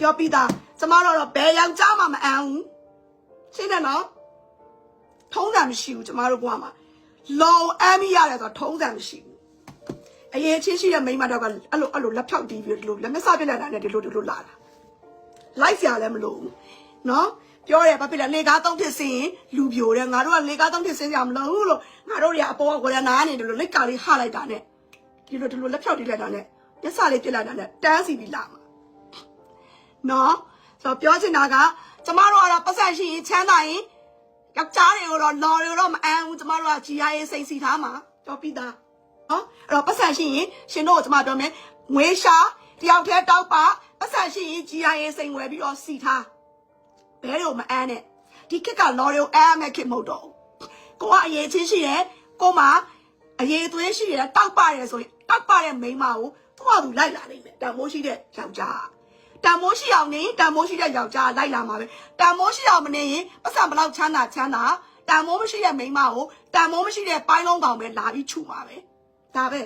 ပြောပြီးသားကျမတို့တော့ဘယ်ယောက်ျားမှမအံဘူးရှင်းတယ်နော်ထုံးစံမရှိဘူးကျမတို့ဘဝမှာလောင်အမ်းမိရတယ်ဆိုတော့ထုံးစံမရှိဘူးအရင်ချင်းရှိတဲ့မိန်းမတော့ကအဲ့လိုလက်ဖြောက်တီးပြီးဒီလိုလက်မစပြစ်လိုက်တာနဲ့ဒီလိုလာတာလိုက်စရာလည်းမလိုဘူးနော်ပြောတယ်ဘာဖြစ်လဲလေကားသုံးဖြစ်စင်လူပြိုတယ်ငါတို့ကလေကားသုံးဖြစ်စင်ကြမလို့လို့ငါတို့တွေကအပေါ်ကဝရနာကနေဒီလိုလက်ကားလေးဟလိုက်တာနဲ့ဒီလိုလက်ဖြောက်တီးလိုက်တာနဲ့မျက်စလေးပြစ်လိုက်တာနဲ့တန်းစီပြီးလာမှာနော်ဆိုတော့ပြောချင်တာကကျမတို့ကတော့ပတ်သက်ရှိရင်ချမ်းသာရင်ယောက်ျားတွေကိုတော့လော်တွေတော့မအမ်းဘူးကျမတို့က GIA စိတ်စီထားမှာပြောပြီးသားနော်အဲ့တော့ပတ်သက်ရှိရင်ရှင်တို့ကိုကျမပြောမယ်ငွေရှာတယောက်တည်းတောက်ပါပတ်သက်ရှိရင် GIA စိတ်ဝယ်ပြီးတော့စီထားဘဲတော့မအမ်းနဲ့ဒီခက်ကလော်တွေကိုအမ်းမဲ့ခက်မဟုတ်တော့ကိုကအရေးချင်းရှိတယ်ကိုမအရေးသွေးရှိတယ်တောက်ပါတယ်ဆိုရင်တောက်ပါတဲ့မိန်းမကိုသူ့ဟာသူလိုက်လာနိုင်မယ်တန်မိုးရှိတဲ့ယောက်ျားတန်မိုးရှိအောင်နေတန်မိုးရှိတဲ့ယောက်ျားလိုက်လာမှာပဲတန်မိုးရှိအောင်မနေရင်ပတ်စံဘလောက်ချမ်းသာတန်မိုးမရှိတဲ့မိန်းမကိုတန်မိုးမရှိတဲ့ပိုင်းလုံးကောင်ပဲလာပြီးခြူမှာပဲဒါပဲ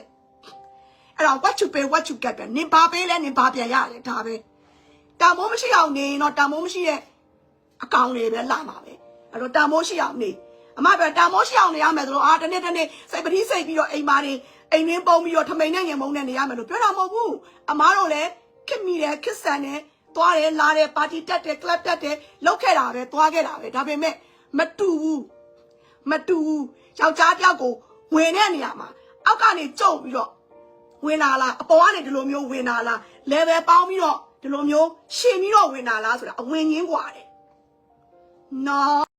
အဲ့တော့ what you pay what you get ပဲနင်ဘာပေးလဲနင်ဘာပြန်ရတယ်ဒါပဲတန်မိုးမရှိအောင်နေတော့တန်မိုးမရှိတဲ့အကောင်တွေပဲလာမှာပဲအဲ့တော့တန်မိုးရှိအောင်နေအမပဲတန်မိုးရှိအောင်နေရမယ်ဆိုတော့တနေ့စိတ်ပတိစိတ်ပြီးတော့အိမ်မာတွေအိမ်ရင်းပုံပြီးတော့ထမိန်နဲ့ငင်မုံနဲ့နေရမယ်လို့ပြောတာမဟုတ်ဘူးအမားတို့လည်းခစ်မိတယ်ခစ်ဆန်တယ်သွားတယ်လာတယ်ပါတီတက်တယ်ကလပ်တက်တယ်လောက်ခဲ့တာပဲသွားခဲ့တာပဲဒါပေမဲ့မတူဘူးယောက်ျားတယောက်ကိုဝင်တဲ့နေရာမှာအောက်ကနေကြုံပြီးတော့ဝင်လာလားအပေါ်ကနေဒီလိုမျိုးဝင်လာလား level ပေါင်းပြီးတော့ဒီလိုမျိုးရှင်ပြီးတော့ဝင်လာလားဆိုတာအဝင်ငင်းกว่าတယ်နော်